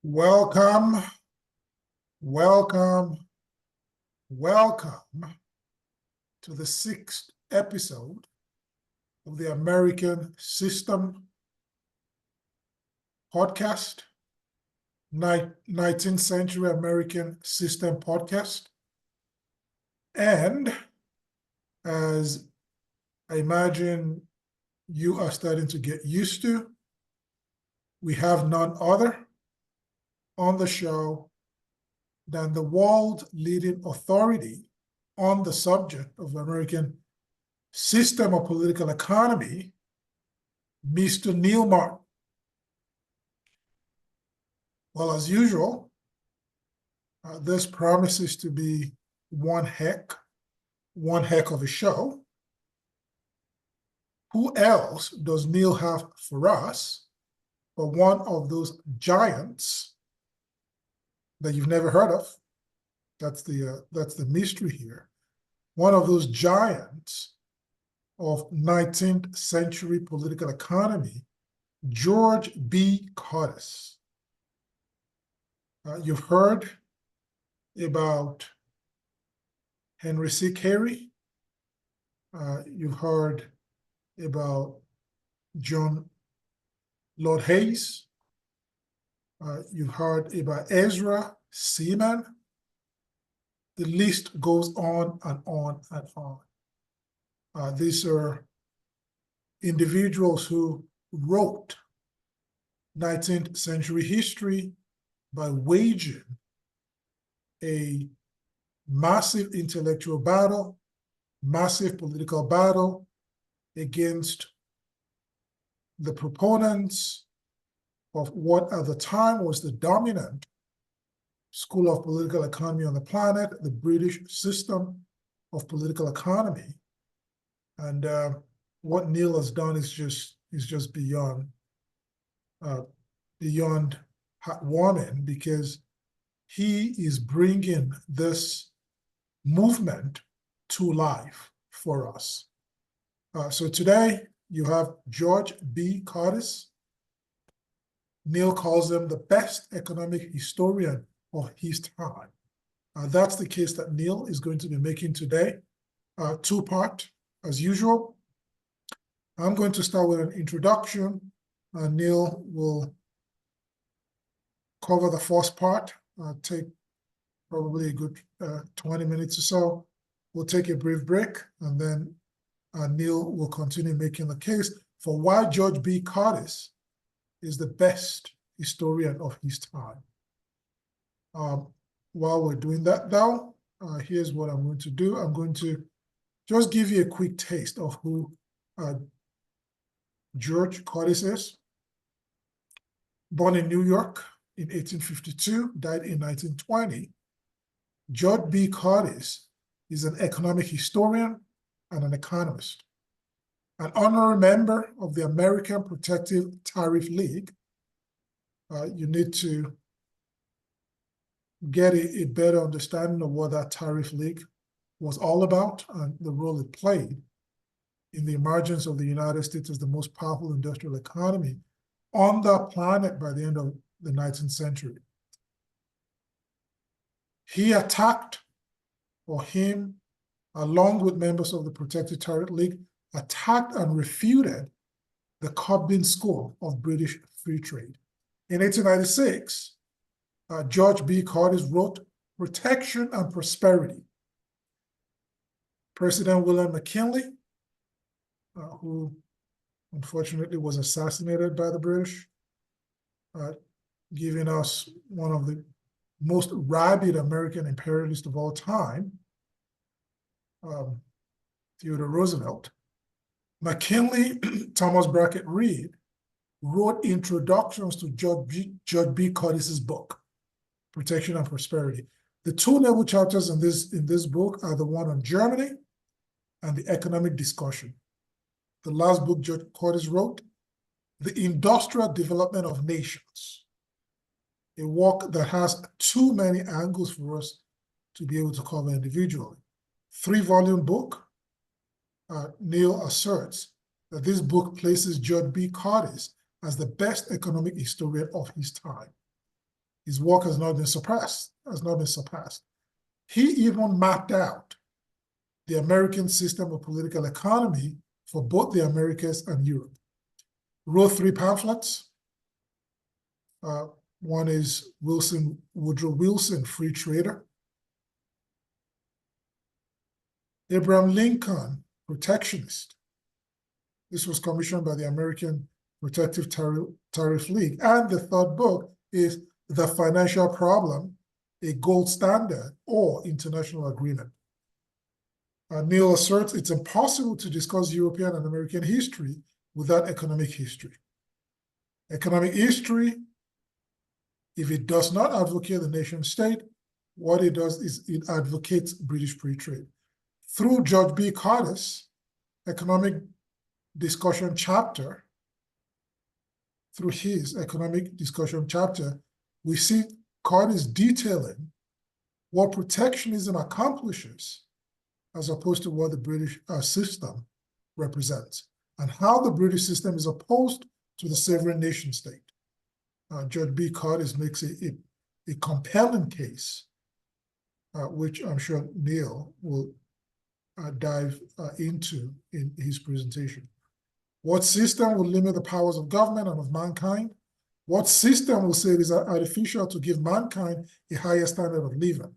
Welcome, welcome, welcome to the 6th episode of the American System podcast, 19th Century American System podcast. And as I imagine you are starting to get used to, we have none other on the show than the world-leading authority on the subject of American system of political economy, Mr. Neil Martin. Well, as usual, this promises to be one heck of a show. Who else does Neil have for us but one of those giants that you've never heard of? That's the mystery here. One of those giants of 19th century political economy, George B. Curtis. You've heard about Henry C. Carey. You've heard about John Lord Hayes. You've heard about Ezra Seaman. The list goes on and on and on. These are individuals who wrote 19th century history by waging a massive intellectual battle, massive political battle against the proponents of what at the time was the dominant school of political economy on the planet, the British system of political economy. And what Neil has done is just beyond heartwarming, because he is bringing this movement to life for us. So today you have George B. Curtis. Neil calls him the best economic historian of his time. That's the case that Neil is going to be making today. Two-part, as usual. I'm going to start with an introduction. Neil will cover the first part, take probably a good 20 minutes or so. We'll take a brief break, and then Neil will continue making the case for why George B. Curtis is the best historian of his time. While we're doing that, though, here's what I'm going to do. I'm going to just give you a quick taste of who George Curtis is. Born in New York in 1852, died in 1920, George B. Curtis is an economic historian and an economist, an honorary member of the American Protective Tariff League. You need to get a better understanding of what that tariff league was all about and the role it played in the emergence of the United States as the most powerful industrial economy on the planet by the end of the 19th century. He attacked, or him, along with members of the Protective Tariff League, attacked and refuted the Cobden School of British Free Trade. In 1896, George B. Curtis wrote Protection and Prosperity. President William McKinley, who unfortunately was assassinated by the British, giving us one of the most rabid American imperialists of all time, Theodore Roosevelt. McKinley, Thomas Brackett Reed, wrote introductions to George B. Curtis's book, Protection and Prosperity. The two level chapters in this book are the one on Germany and the economic discussion. The last book George Curtis wrote, The Industrial Development of Nations, a work that has too many angles for us to be able to cover individually. 3-volume book. Neil asserts that this book places George B. Curtis as the best economic historian of his time. His work has not been surpassed. He even mapped out the American system of political economy for both the Americas and Europe. Wrote 3 pamphlets. One is Woodrow Wilson, Free Trader. Abraham Lincoln, Protectionist. This was commissioned by the American Protective Tariff League. And the third book is The Financial Problem, a Gold Standard or International Agreement. Neil asserts it's impossible to discuss European and American history without economic history. Economic history, if it does not advocate the nation state, what it does is it advocates British free trade. Through George B. Curtis' economic discussion chapter, through his economic discussion chapter, we see Curtis detailing what protectionism accomplishes as opposed to what the British system represents, and how the British system is opposed to the sovereign nation state. Judge B. Curtis makes a compelling case, which I'm sure Neil will dive into in his presentation. What system will limit the powers of government and of mankind? What system will say it is artificial to give mankind a higher standard of living?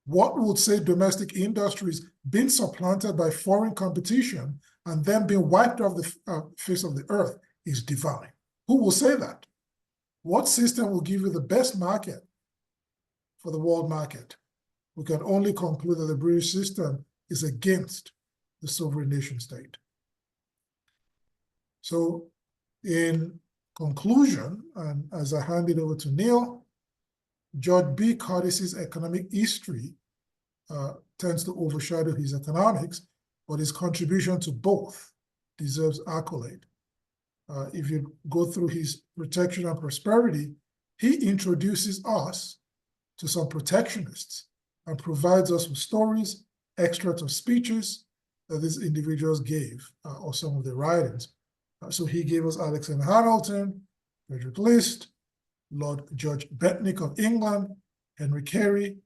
What would say domestic industries being supplanted by foreign competition and then being wiped off the face of the earth is divine? Who will say that? What system will give you the best market for the world market? We can only conclude that the British system is against the sovereign nation state. So in conclusion, and as I hand it over to Neil, George B. Curtis's economic history tends to overshadow his economics, but his contribution to both deserves accolade. If you go through his Protection and Prosperity, he introduces us to some protectionists and provides us with stories, extracts of speeches that these individuals gave, or some of their writings. So he gave us Alexander Hamilton, Frederick List, Lord George Bentinck of England, Henry Carey,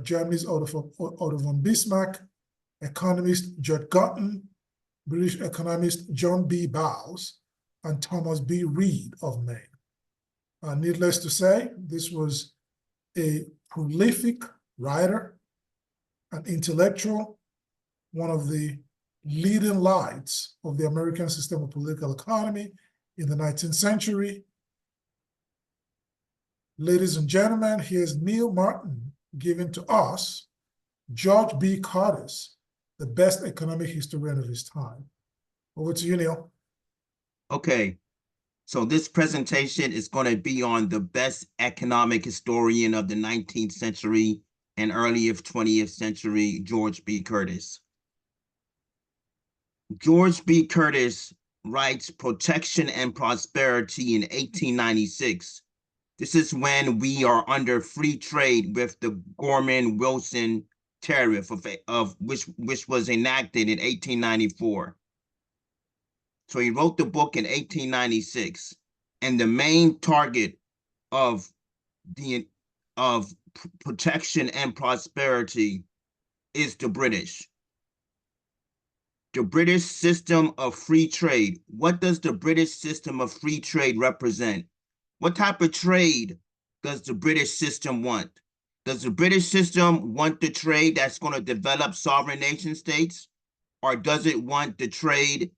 Germany's Otto von Bismarck, economist George Boughton, British economist John B. Bowles, and Thomas B. Reed of Maine. Needless to say, this was a prolific writer, an intellectual, one of the leading lights of the American system of political economy in the 19th century. Ladies and gentlemen, here's Neil Martin giving to us George B. Curtis, the best economic historian of his time. Over to you, Neil. Okay, so this presentation is going to be on the best economic historian of the 19th century and early 20th century, George B. Curtis. George B. Curtis writes Protection and Prosperity in 1896. This is when we are under free trade with the Gorman-Wilson tariff of which was enacted in 1894. So he wrote the book in 1896, and the main target of Protection and Prosperity is the British. The British system of free trade. What does the British system of free trade represent? What type of trade does the British system want? Does the British system want the trade that's going to develop sovereign nation states? Or does it want the trade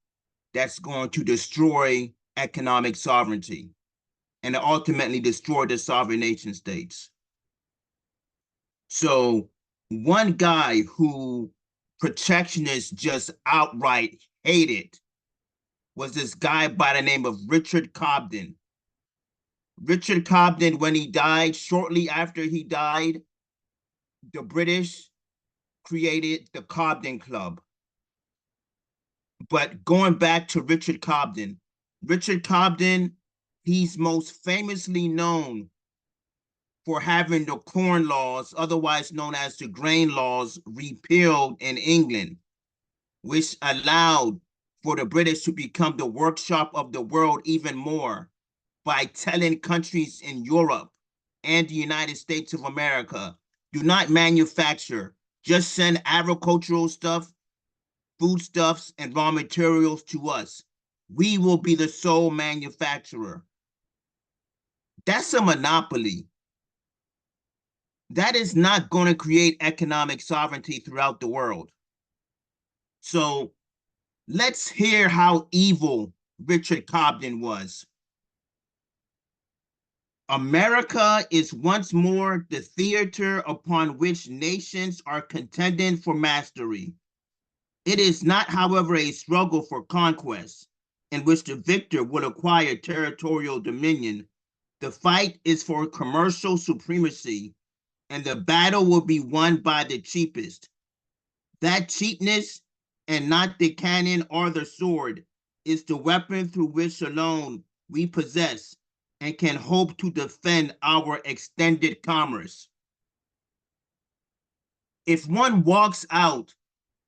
that's going to destroy economic sovereignty and ultimately destroy the sovereign nation states? So one guy who protectionists just outright hated was this guy by the name of Richard Cobden. Richard Cobden, when he died, shortly after he died, the British created the Cobden Club. But going back to Richard Cobden, he's most famously known for having the Corn Laws, otherwise known as the Grain Laws, repealed in England, which allowed for the British to become the workshop of the world even more by telling countries in Europe and the United States of America do not manufacture, just send agricultural stuff, foodstuffs, and raw materials to us. We will be the sole manufacturer. That's a monopoly. That is not going to create economic sovereignty throughout the world. So let's hear how evil Richard Cobden was. America is once more the theater upon which nations are contending for mastery. It is not, however, a struggle for conquest in which the victor will acquire territorial dominion. The fight is for commercial supremacy, and the battle will be won by the cheapest. That cheapness, and not the cannon or the sword, is the weapon through which alone we possess and can hope to defend our extended commerce. If one walks out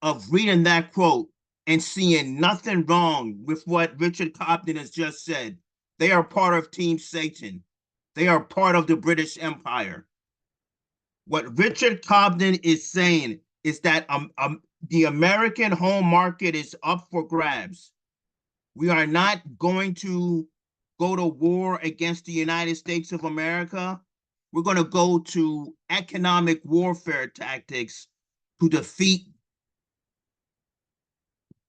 of reading that quote and seeing nothing wrong with what Richard Cobden has just said, they are part of Team Satan. They are part of the British Empire. What Richard Cobden is saying is that the American home market is up for grabs. We are not going to go to war against the United States of America. We're going to go to economic warfare tactics to defeat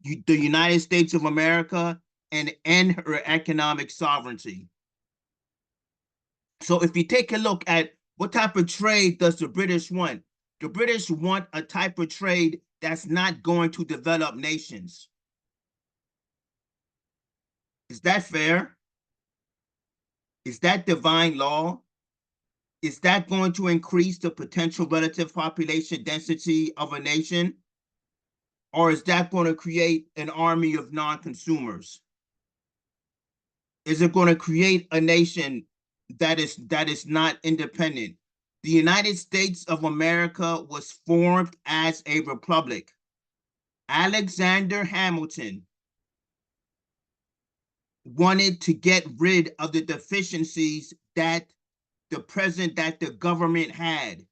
the United States of America and end her economic sovereignty. So if you take a look at what type of trade does the British want, the British want a type of trade that's not going to develop nations. Is that fair? Is that divine law? Is that going to increase the potential relative population density of a nation? Or is that going to create an army of non-consumers? Is it going to create a nation that is not independent? The United States of America was formed as a republic. Alexander Hamilton wanted to get rid of the deficiencies that the government had.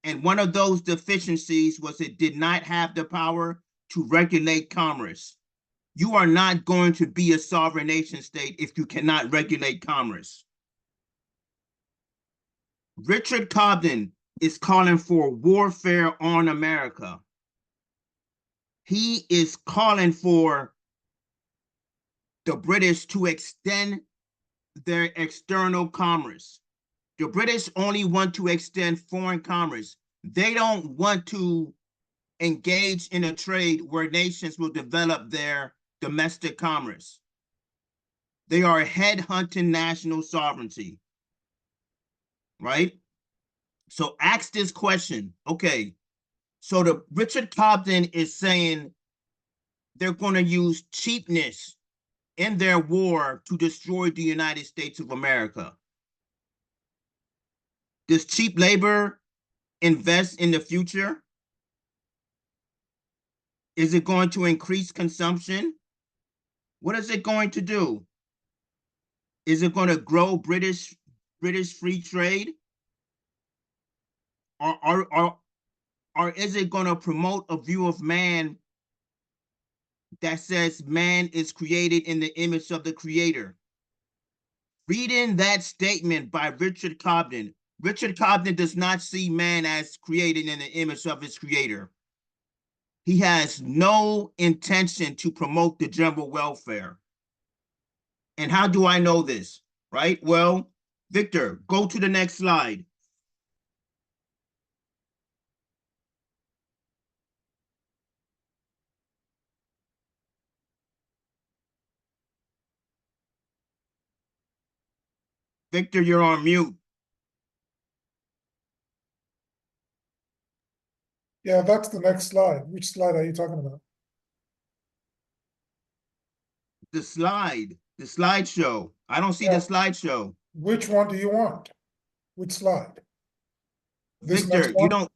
And one of those deficiencies was it did not have the power to regulate commerce. You are not going to be a sovereign nation state if you cannot regulate commerce. Richard Cobden is calling for warfare on America. He is calling for the British to extend their external commerce. The British only want to extend foreign commerce. They don't want to engage in a trade where nations will develop their domestic commerce. They are headhunting national sovereignty, right? So ask this question. Okay, so the Richard Cobden is saying they're going to use cheapness in their war to destroy the United States of America. Does cheap labor invest in the future? Is it going to increase consumption? What is it going to do? Is it going to grow British free trade? Or is it going to promote a view of man that says man is created in the image of the creator? Reading that statement by Richard Cobden does not see man as created in the image of his creator. He has no intention to promote the general welfare. And how do I know this, right? Well, Victor, go to the next slide. Victor, you're on mute. Yeah, that's the next slide. Which slide are you talking about? The slideshow. I don't see the slideshow. Which one do you want? Which slide? This Victor, next one?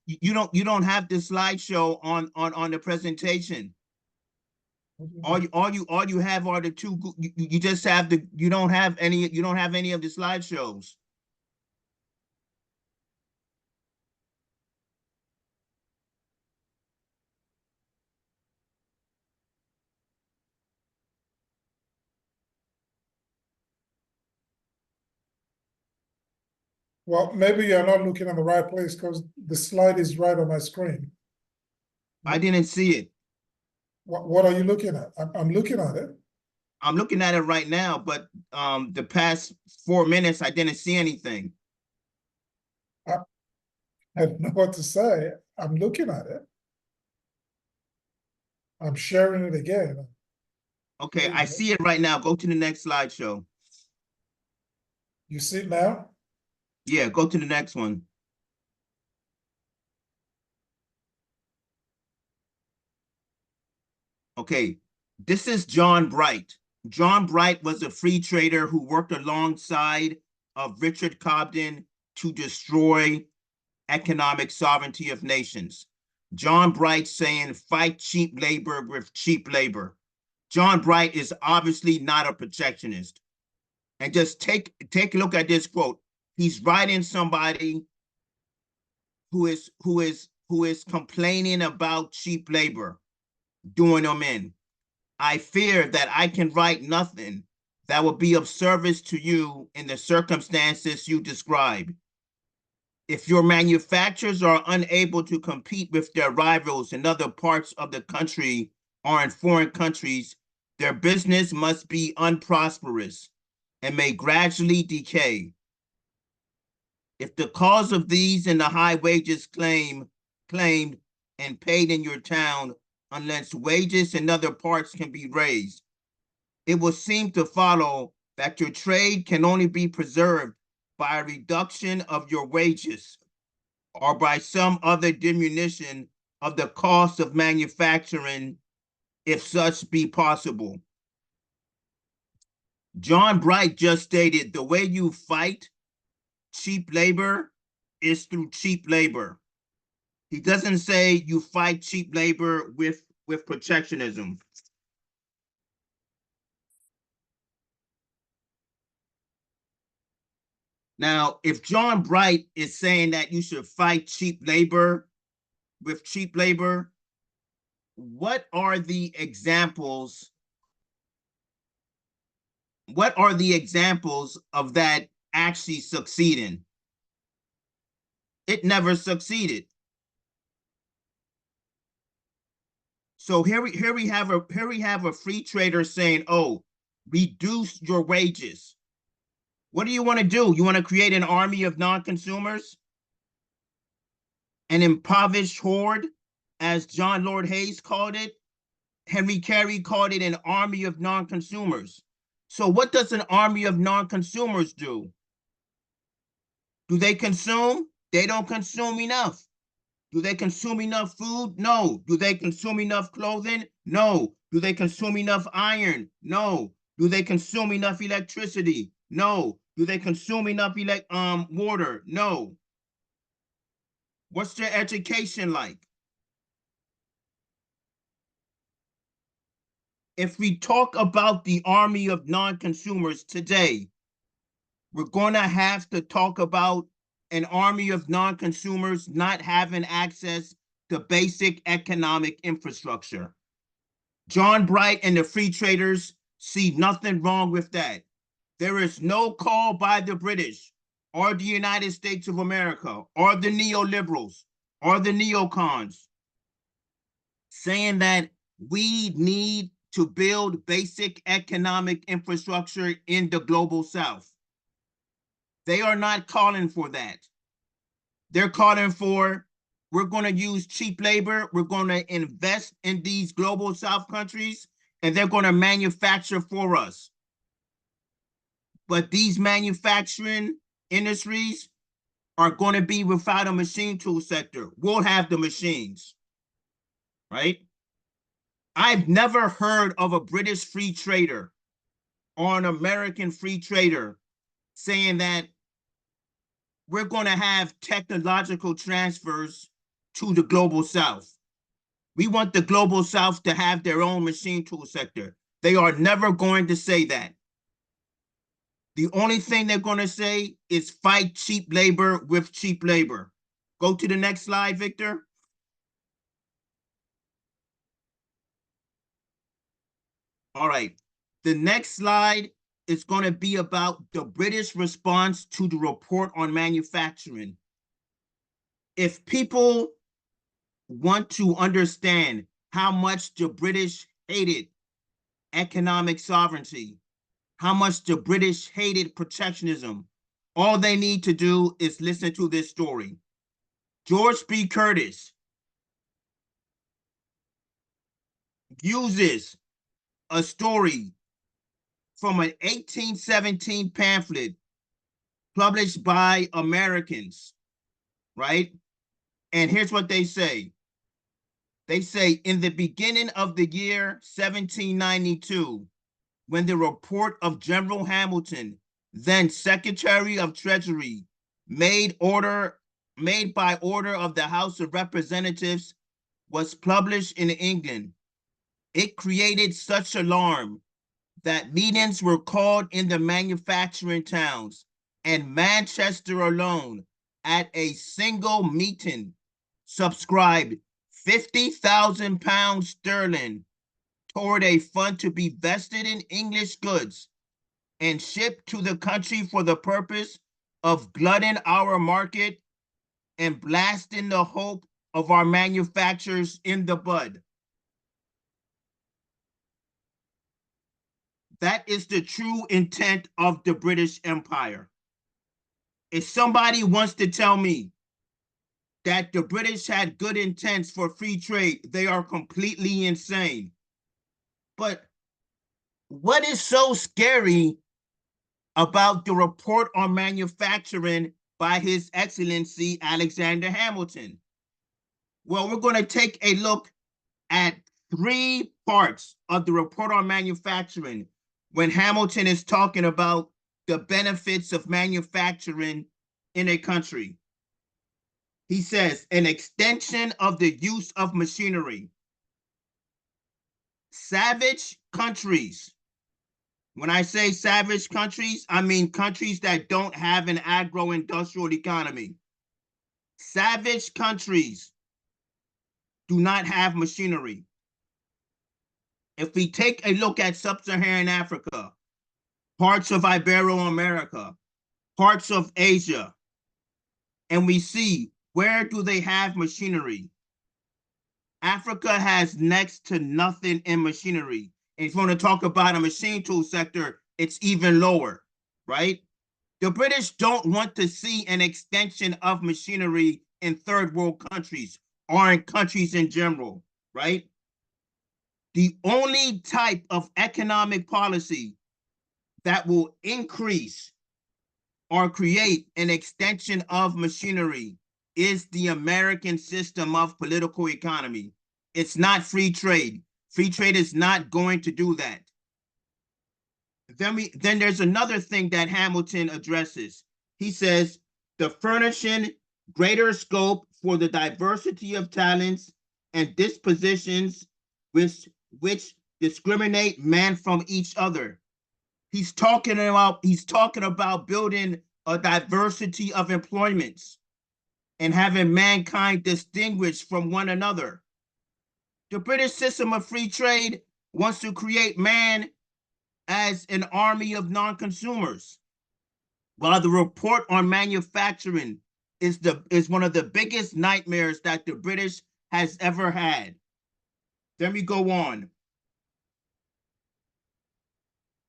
you don't have the slideshow on the presentation. All you have are the two. You just have you don't have any of the slideshows. Well, maybe you're not looking at the right place because the slide is right on my screen. I didn't see it. What are you looking at? I'm looking at it. I'm looking at it right now, but the past 4 minutes, I didn't see anything. I don't know what to say. I'm looking at it. I'm sharing it again. Okay, I see it right now. Go to the next slideshow. You see it now? Yeah, go to the next one. Okay, this is John Bright. John Bright was a free trader who worked alongside of Richard Cobden to destroy economic sovereignty of nations. John Bright saying, fight cheap labor with cheap labor. John Bright is obviously not a protectionist. And just take a look at this quote. He's writing somebody who is complaining about cheap labor, doing them in. I fear that I can write nothing that will be of service to you in the circumstances you describe. If your manufacturers are unable to compete with their rivals in other parts of the country or in foreign countries, their business must be unprosperous and may gradually decay. If the cause of these and the high wages claimed and paid in your town, unless wages in other parts can be raised, it will seem to follow that your trade can only be preserved by a reduction of your wages or by some other diminution of the cost of manufacturing, if such be possible. John Bright just stated the way you fight cheap labor is through cheap labor. He doesn't say you fight cheap labor with protectionism. Now, if John Bright is saying that you should fight cheap labor with cheap labor, what are the examples? What are the examples of that actually succeeding? It never succeeded. So here we have a free trader saying, "Oh, reduce your wages." What do you want to do? You want to create an army of non-consumers? An impoverished horde, as John Lord Hayes called it? Henry Carey called it an army of non-consumers. So what does an army of non-consumers do? Do they consume? They don't consume enough. Do they consume enough food? No. Do they consume enough clothing? No. Do they consume enough iron? No. Do they consume enough electricity? No. Do they consume enough water? No. What's their education like? If we talk about the army of non-consumers today, we're going to have to talk about an army of non-consumers not having access to basic economic infrastructure. John Bright and the free traders see nothing wrong with that. There is no call by the British or the United States of America or the neoliberals or the neocons saying that we need to build basic economic infrastructure in the global South. They are not calling for that. They're calling for, we're going to use cheap labor, we're going to invest in these global South countries, and they're going to manufacture for us. But these manufacturing industries are going to be without a machine tool sector. We'll have the machines, right? I've never heard of a British free trader or an American free trader saying that we're going to have technological transfers to the global South. We want the global South to have their own machine tool sector. They are never going to say that. The only thing they're going to say is fight cheap labor with cheap labor. Go to the next slide, Victor. All right. The next slide is going to be about the British response to the report on manufacturing. If people want to understand how much the British hated economic sovereignty, how much the British hated protectionism, all they need to do is listen to this story. George B. Curtis uses a story from an 1817 pamphlet published by Americans, right? And here's what they say. They say, in the beginning of the year 1792, when the report of General Hamilton, then Secretary of Treasury, made by order of the House of Representatives, was published in England, it created such alarm that meetings were called in the manufacturing towns, and Manchester alone, at a single meeting, subscribed £50,000 sterling toward a fund to be vested in English goods and shipped to the country for the purpose of glutting our market and blasting the hope of our manufacturers in the bud. That is the true intent of the British Empire. If somebody wants to tell me that the British had good intents for free trade, they are completely insane. But what is so scary about the report on manufacturing by His Excellency Alexander Hamilton? Well, we're going to take a look at 3 parts of the report on manufacturing when Hamilton is talking about the benefits of manufacturing in a country. He says, an extension of the use of machinery. Savage countries. When I say savage countries, I mean countries that don't have an agro-industrial economy. Savage countries do not have machinery. If we take a look at sub-Saharan Africa, parts of Ibero-America, parts of Asia, and we see, where do they have machinery? Africa has next to nothing in machinery. And if you want to talk about a machine tool sector, it's even lower, right? The British don't want to see an extension of machinery in third world countries or in countries in general, right? The only type of economic policy that will increase or create an extension of machinery is the American system of political economy. It's not free trade. Free trade is not going to do that. Then there's another thing that Hamilton addresses. He says, the furnishing greater scope for the diversity of talents and dispositions which discriminate man from each other. He's talking about building a diversity of employments and having mankind distinguished from one another. The British system of free trade wants to create man as an army of non-consumers, while the report on manufacturing is one of the biggest nightmares that the British has ever had. Then we go on.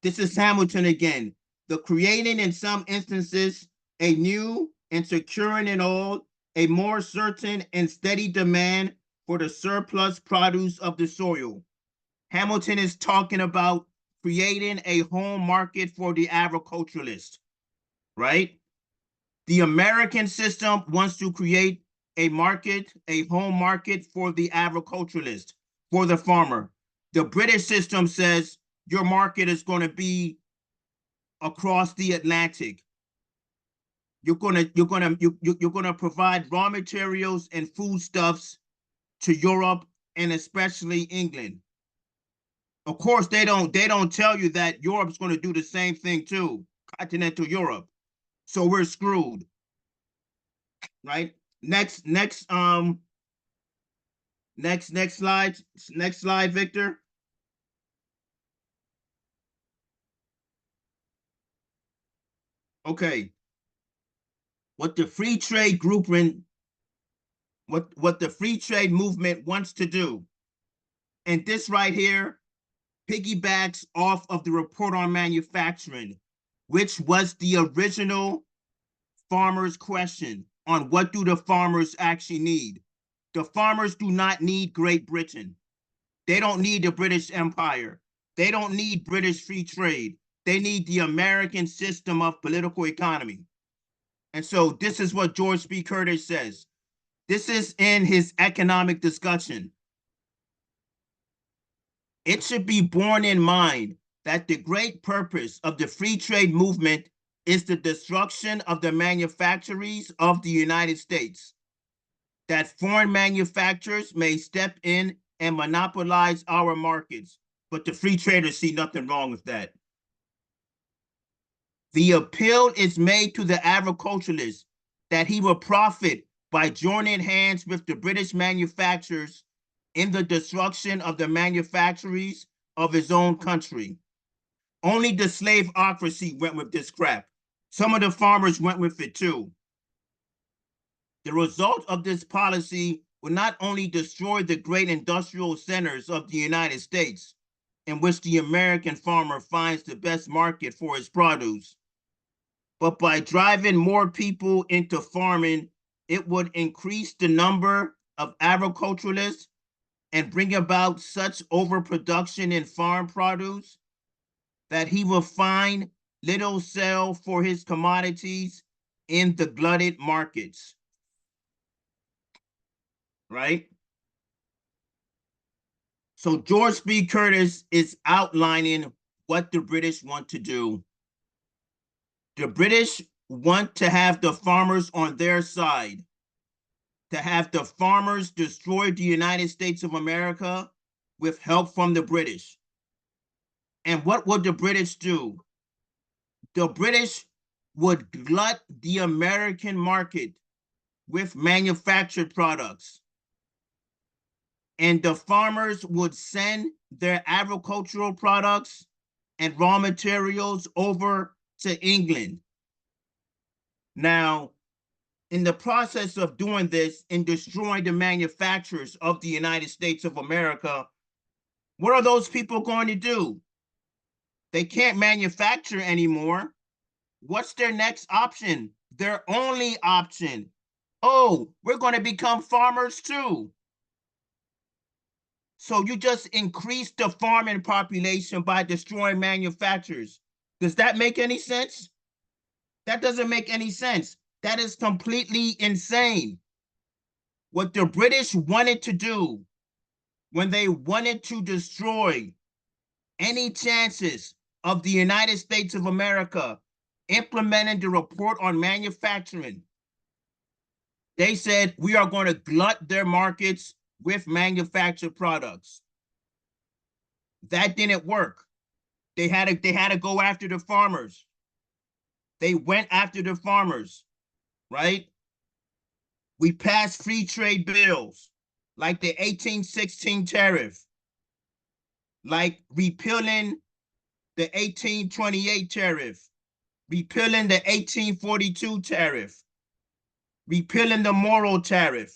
This is Hamilton again. The creating in some instances a new and securing in all a more certain and steady demand for the surplus produce of the soil. Hamilton is talking about creating a home market for the agriculturalist, right? The American system wants to create a home market for the agriculturalist, for the farmer. The British system says your market is going to be across the Atlantic. You're going to provide raw materials and foodstuffs to Europe and especially England. Of course, they don't tell you that Europe's going to do the same thing too, continental Europe. So we're screwed, right? Next slide, Victor. Okay. What the free trade grouping, what the free trade movement wants to do. And this right here piggybacks off of the report on manufacturing, which was the original farmers' question on what do the farmers actually need. The farmers do not need Great Britain. They don't need the British Empire. They don't need British free trade. They need the American system of political economy. And so this is what George B. Curtis says. This is in his economic discussion. It should be borne in mind that the great purpose of the free trade movement is the destruction of the manufactories of the United States, that foreign manufacturers may step in and monopolize our markets, but the free traders see nothing wrong with that. The appeal is made to the agriculturalist that he will profit by joining hands with the British manufacturers in the destruction of the manufactories of his own country. Only the slaveocracy went with this crap. Some of the farmers went with it too. The result of this policy will not only destroy the great industrial centers of the United States, in which the American farmer finds the best market for his produce, but by driving more people into farming, it would increase the number of agriculturalists and bring about such overproduction in farm produce that he will find little sale for his commodities in the glutted markets. Right? So George B. Curtis is outlining what the British want to do. The British want to have the farmers on their side, to have the farmers destroy the United States of America with help from the British. And what would the British do? The British would glut the American market with manufactured products. And the farmers would send their agricultural products and raw materials over to England. Now, in the process of doing this and destroying the manufacturers of the United States of America, what are those people going to do? They can't manufacture anymore. What's their next option? Their only option. Oh, we're going to become farmers too. So you just increase the farming population by destroying manufacturers. Does that make any sense? That doesn't make any sense. That is completely insane. What the British wanted to do when they wanted to destroy any chances of the United States of America implementing the report on manufacturing, they said, we are going to glut their markets with manufactured products. That didn't work. They had to go after the farmers. They went after the farmers, right? We passed free trade bills like the 1816 tariff, like repealing the 1828 tariff, repealing the 1842 tariff, repealing the Morrill tariff.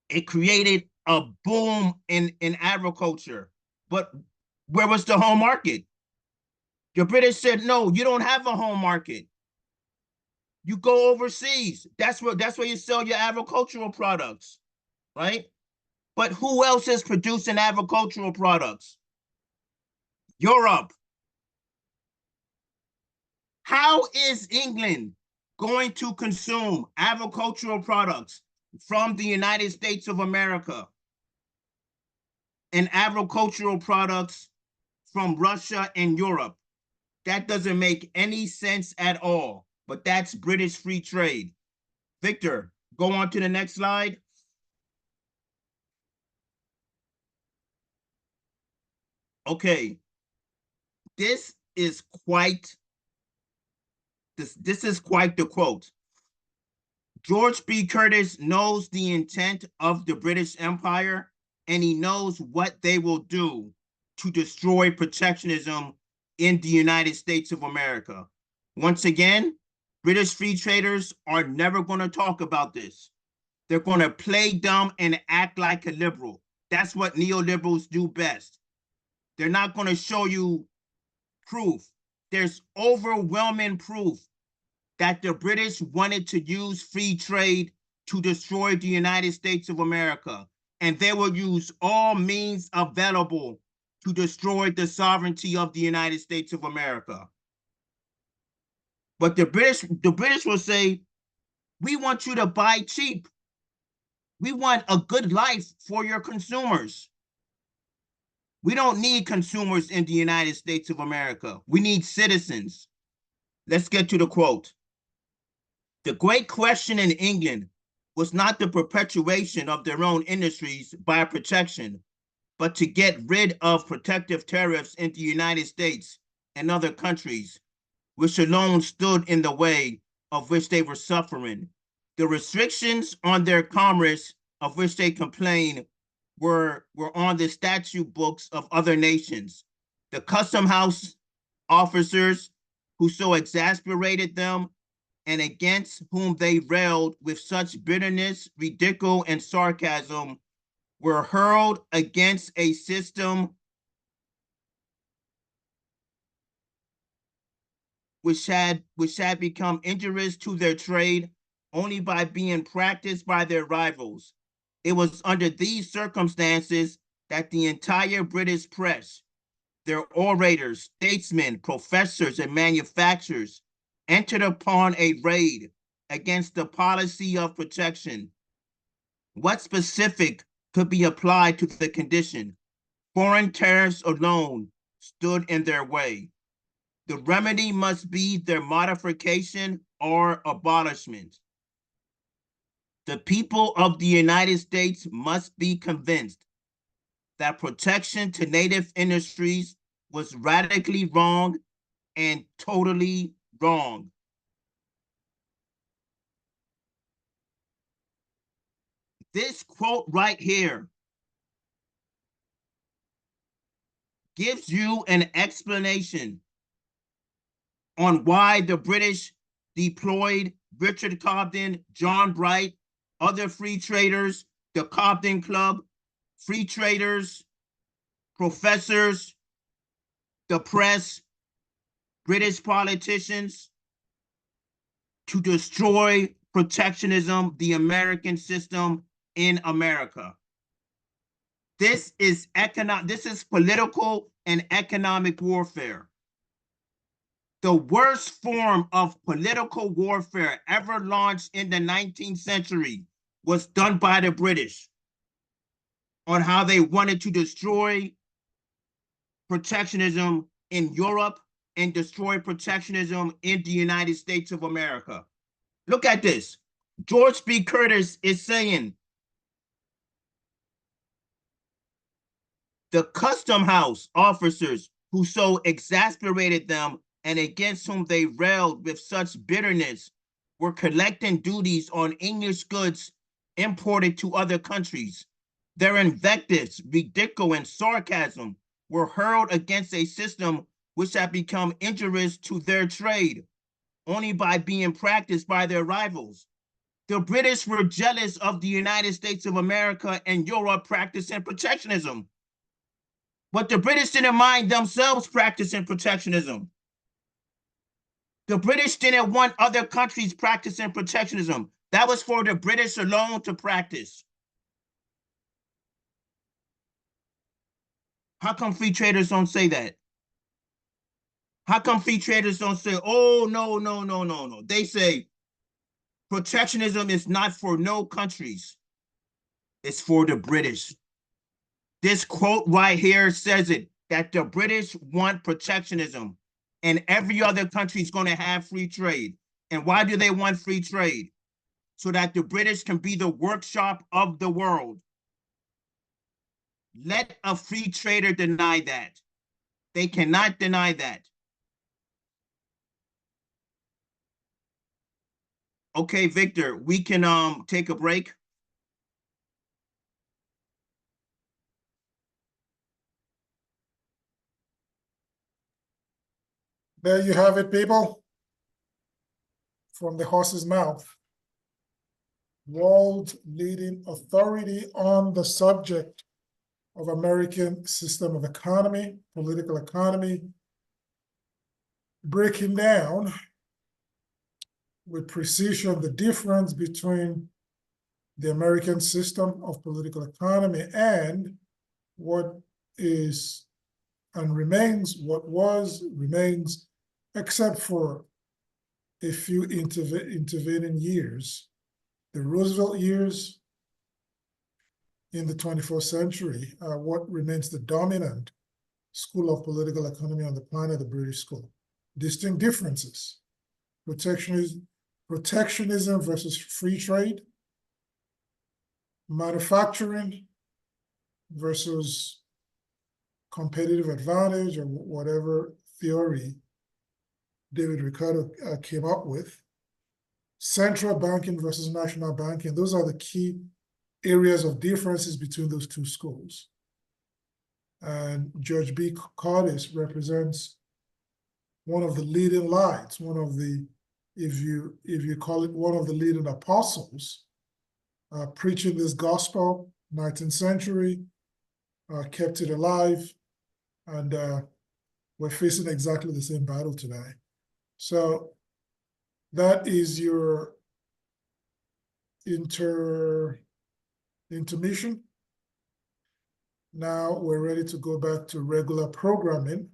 It created a boom in agriculture. But where was the home market? The British said, no, you don't have a home market. You go overseas. That's where you sell your agricultural products, right? But who else is producing agricultural products? Europe. How is England going to consume agricultural products from the United States of America and agricultural products from Russia and Europe? That doesn't make any sense at all, but that's British free trade. Victor, go on to the next slide. Okay, this is quite the quote. George B. Curtis knows the intent of the British Empire, and he knows what they will do to destroy protectionism in the United States of America. Once again, British free traders are never going to talk about this. They're going to play dumb and act like a liberal. That's what neoliberals do best. They're not going to show you proof. There's overwhelming proof that the British wanted to use free trade to destroy the United States of America, and they will use all means available to destroy the sovereignty of the United States of America. But the British will say, we want you to buy cheap. We want a good life for your consumers. We don't need consumers in the United States of America. We need citizens. Let's get to the quote. The great question in England was not the perpetuation of their own industries by protection, but to get rid of protective tariffs in the United States and other countries, which alone stood in the way of which they were suffering. The restrictions on their commerce of which they complained were on the statute books of other nations. The custom house officers who so exasperated them and against whom they railed with such bitterness, ridicule, and sarcasm were hurled against a system which had become injurious to their trade only by being practiced by their rivals. It was under these circumstances that the entire British press, their orators, statesmen, professors, and manufacturers entered upon a raid against the policy of protection. What specific could be applied to the condition? Foreign tariffs alone stood in their way. The remedy must be their modification or abolishment. The people of the United States must be convinced that protection to native industries was radically wrong and totally wrong. This quote right here gives you an explanation on why the British deployed Richard Cobden, John Bright, other free traders, the Cobden Club, free traders, professors, the press, British politicians, to destroy protectionism, the American system in America. This is political and economic warfare. The worst form of political warfare ever launched in the 19th century was done by the British on how they wanted to destroy protectionism in Europe and destroy protectionism in the United States of America. Look at this. George B. Curtis is saying, the custom house officers who so exasperated them and against whom they railed with such bitterness were collecting duties on English goods imported to other countries. Their invectives, ridicule, and sarcasm were hurled against a system which had become injurious to their trade only by being practiced by their rivals. The British were jealous of the United States of America and Europe practicing protectionism. But the British didn't mind themselves practicing protectionism. The British didn't want other countries practicing protectionism. That was for the British alone to practice. How come free traders don't say that? How come free traders don't say, oh, no, no, no, no, no. They say protectionism is not for no countries. It's for the British. This quote right here says it, that the British want protectionism and every other country is going to have free trade. And why do they want free trade? So that the British can be the workshop of the world. Let a free trader deny that. They cannot deny that. Okay, Victor, we can take a break. There you have it, people. From the horse's mouth. World leading authority on the subject of American system of economy, political economy, breaking down with precision the difference between the American system of political economy and what is and remains, what was, remains, except for a few intervening years, the Roosevelt years in the 21st century, what remains the dominant school of political economy on the planet, the British school. Distinct differences: protectionism versus free trade, manufacturing versus competitive advantage, or whatever theory David Ricardo came up with, central banking versus national banking. Those are the key areas of differences between those two schools. And George B. Curtis represents one of the leading lights, one of the, if you call it, one of the leading apostles, preaching this gospel, 19th century, kept it alive, and we're facing exactly the same battle today. So that is your intermission. Now we're ready to go back to regular programming.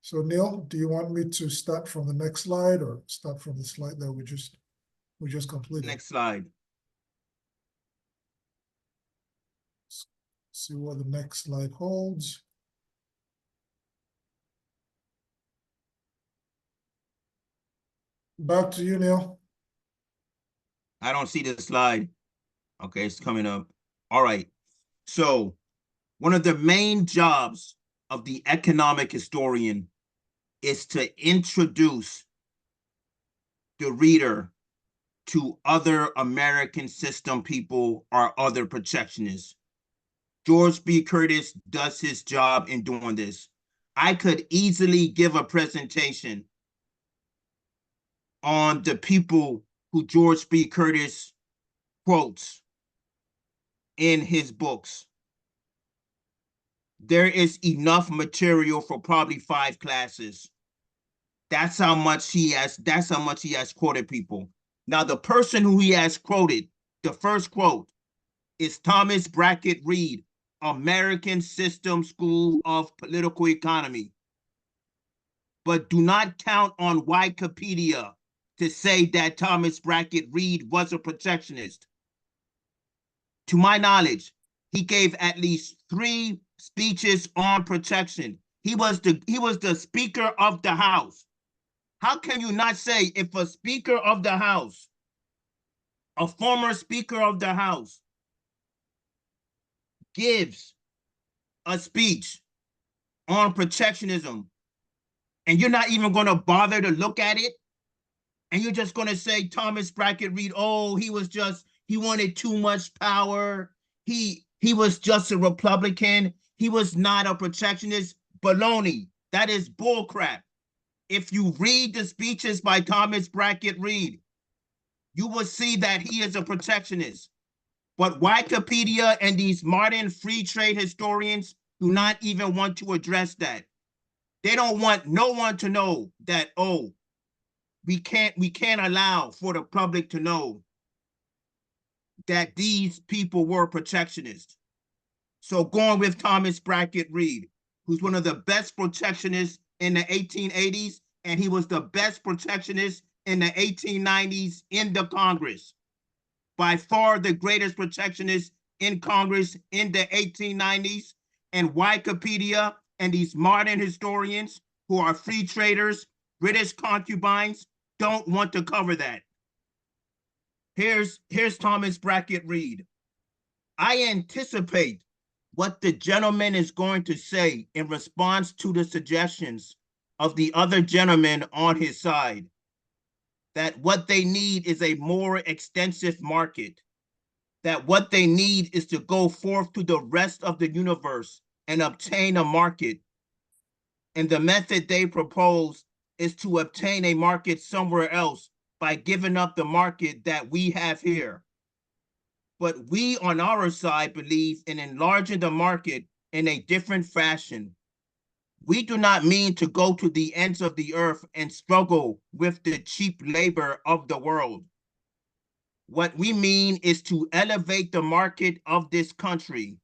So Neil, do you want me to start from the next slide or start from the slide that we just completed? Next slide. See what the next slide holds. Back to you, Neil. I don't see the slide. Okay, it's coming up. All right. So one of the main jobs of the economic historian is to introduce the reader to other American system people or other protectionists. George B. Curtis does his job in doing this. I could easily give a presentation on the people who George B. Curtis quotes in his books. There is enough material for probably 5 classes. That's how much he has quoted people. Now, the person who he has quoted, the first quote, is Thomas Brackett Reed, American System School of Political Economy. But do not count on Wikipedia to say that Thomas Brackett Reed was a protectionist. To my knowledge, he gave at least 3 speeches on protection. He was the Speaker of the House. How can you not say, if a Speaker of the House, a former Speaker of the House, gives a speech on protectionism, and you're not even going to bother to look at it, and you're just going to say Thomas Brackett Reed, oh, he wanted too much power, he was just a Republican, he was not a protectionist? Baloney. That is bullcrap. If you read the speeches by Thomas Brackett Reed, you will see that he is a protectionist. But Wikipedia and these modern free trade historians do not even want to address that. They don't want no one to know that, oh, we can't allow for the public to know that these people were protectionists. So going with Thomas Brackett Reed, who's one of the best protectionists in the 1880s, and he was the best protectionist in the 1890s in the Congress. By far the greatest protectionist in Congress in the 1890s, and Wikipedia and these modern historians who are free traders, British concubines, don't want to cover that. Here's Thomas Brackett Reed. I anticipate what the gentleman is going to say in response to the suggestions of the other gentlemen on his side, that what they need is a more extensive market, that what they need is to go forth to the rest of the universe and obtain a market. And the method they propose is to obtain a market somewhere else by giving up the market that we have here. But we on our side believe in enlarging the market in a different fashion. We do not mean to go to the ends of the earth and struggle with the cheap labor of the world. What we mean is to elevate the market of this country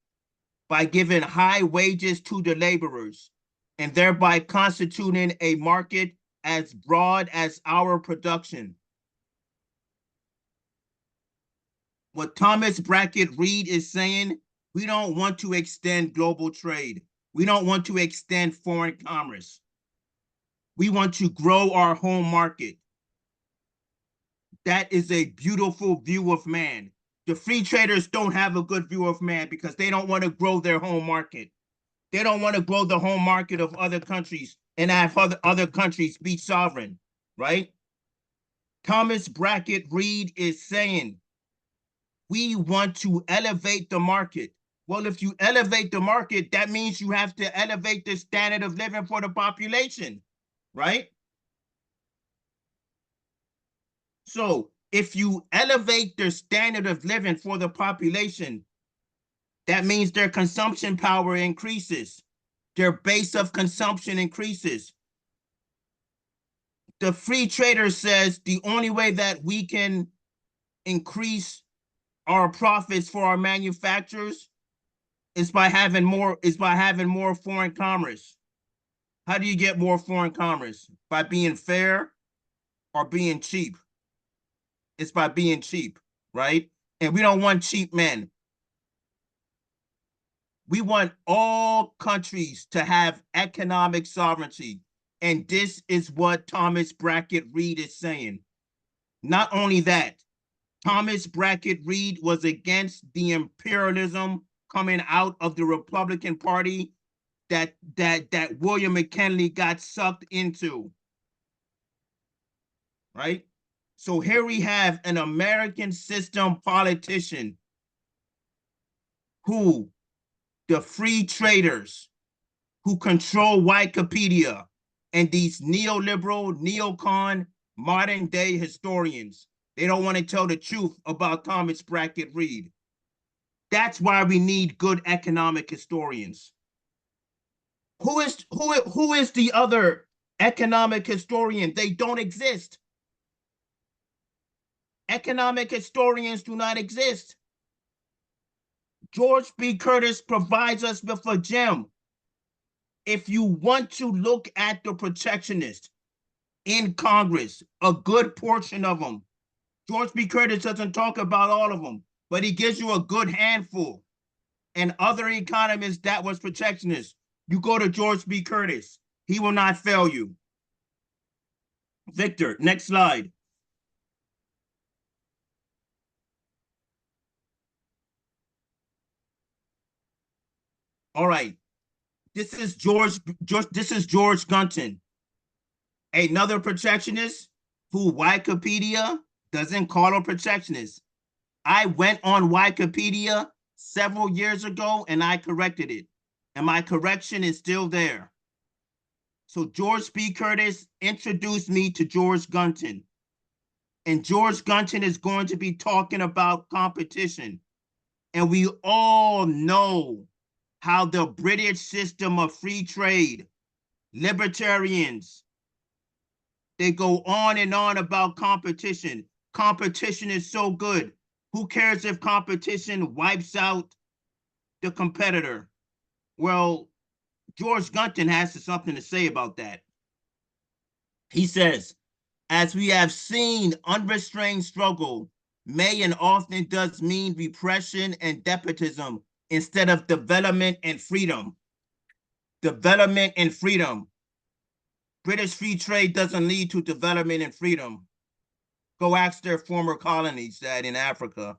by giving high wages to the laborers and thereby constituting a market as broad as our production. What Thomas Brackett Reed is saying, we don't want to extend global trade. We don't want to extend foreign commerce. We want to grow our home market. That is a beautiful view of man. The free traders don't have a good view of man because they don't want to grow their home market. They don't want to grow the home market of other countries and have other countries be sovereign, right? Thomas Brackett Reed is saying, we want to elevate the market. Well, if you elevate the market, that means you have to elevate the standard of living for the population, right? So if you elevate the standard of living for the population, that means their consumption power increases. Their base of consumption increases. The free trader says the only way that we can increase our profits for our manufacturers is by having more foreign commerce. How do you get more foreign commerce? By being fair or being cheap? It's by being cheap, right? And we don't want cheap men. We want all countries to have economic sovereignty. And this is what Thomas Brackett Reed is saying. Not only that, Thomas Brackett Reed was against the imperialism coming out of the Republican Party that William McKinley got sucked into, right? So here we have an American system politician who the free traders who control Wikipedia and these neoliberal, neocon, modern day historians, they don't want to tell the truth about Thomas Brackett Reed. That's why we need good economic historians. Who is the other economic historian? They don't exist. Economic historians do not exist. George B. Curtis provides us with a gem. If you want to look at the protectionists in Congress, a good portion of them, George B. Curtis doesn't talk about all of them, but he gives you a good handful. And other economists that was protectionists, you go to George B. Curtis. He will not fail you. Victor, next slide. All right. This is George Gunton, another protectionist who Wikipedia doesn't call a protectionist. I went on Wikipedia several years ago and I corrected it. And my correction is still there. So George B. Curtis introduced me to George Gunton. And George Gunton is going to be talking about competition. And we all know how the British system of free trade, libertarians, they go on and on about competition. Competition is so good. Who cares if competition wipes out the competitor? Well, George Gunton has something to say about that. He says, as we have seen, unrestrained struggle may and often does mean repression and despotism instead of development and freedom. Development and freedom. British free trade doesn't lead to development and freedom. Go ask their former colonies that in Africa.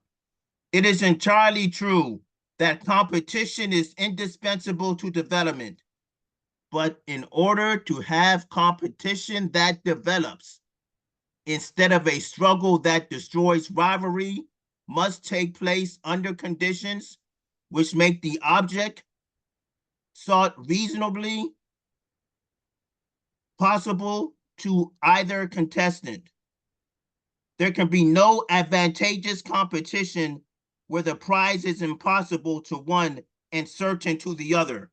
It is entirely true that competition is indispensable to development. But in order to have competition that develops, instead of a struggle that destroys rivalry, must take place under conditions which make the object sought reasonably possible to either contestant. There can be no advantageous competition where the prize is impossible to one and certain to the other.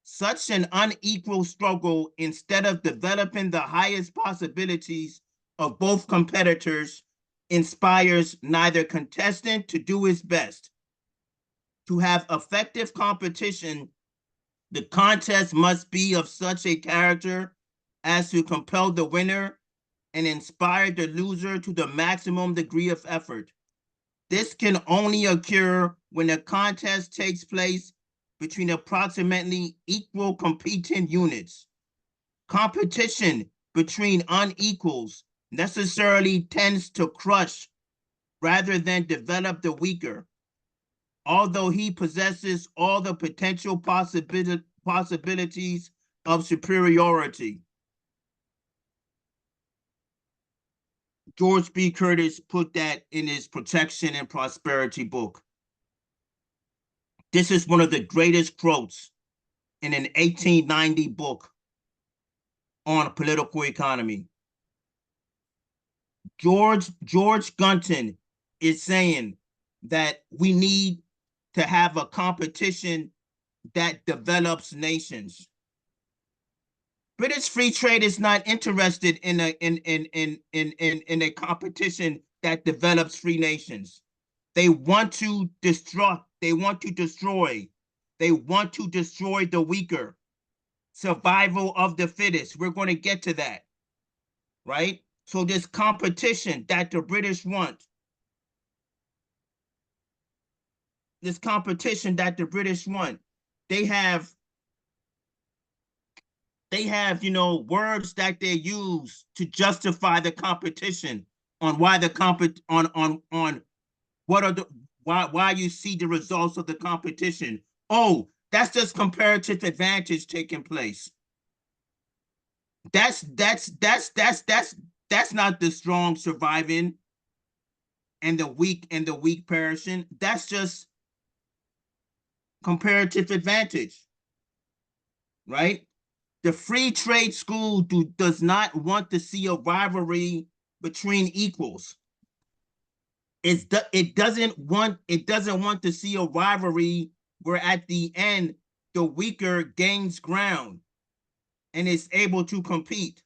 Such an unequal struggle, instead of developing the highest possibilities of both competitors, inspires neither contestant to do his best. To have effective competition, the contest must be of such a character as to compel the winner and inspire the loser to the maximum degree of effort. This can only occur when a contest takes place between approximately equal competing units. Competition between unequals necessarily tends to crush rather than develop the weaker, although he possesses all the potential possibilities of superiority. George B. Curtis put that in his Protection and Prosperity book. This is one of the greatest quotes in an 1890 book on political economy. George Gunton is saying that we need to have a competition that develops nations. British free trade is not interested in a competition that develops free nations. They want to destroy. They want to destroy the weaker. Survival of the fittest. We're going to get to that, right? So this competition that the British want, they have, words that they use to justify the competition on why the on what are the why you see the results of the competition. Oh, that's just comparative advantage taking place. That's not the strong surviving and the weak perishing. That's just comparative advantage, right? The free trade school does not want to see a rivalry between equals. It doesn't want to see a rivalry where at the end the weaker gains ground and is able to compete.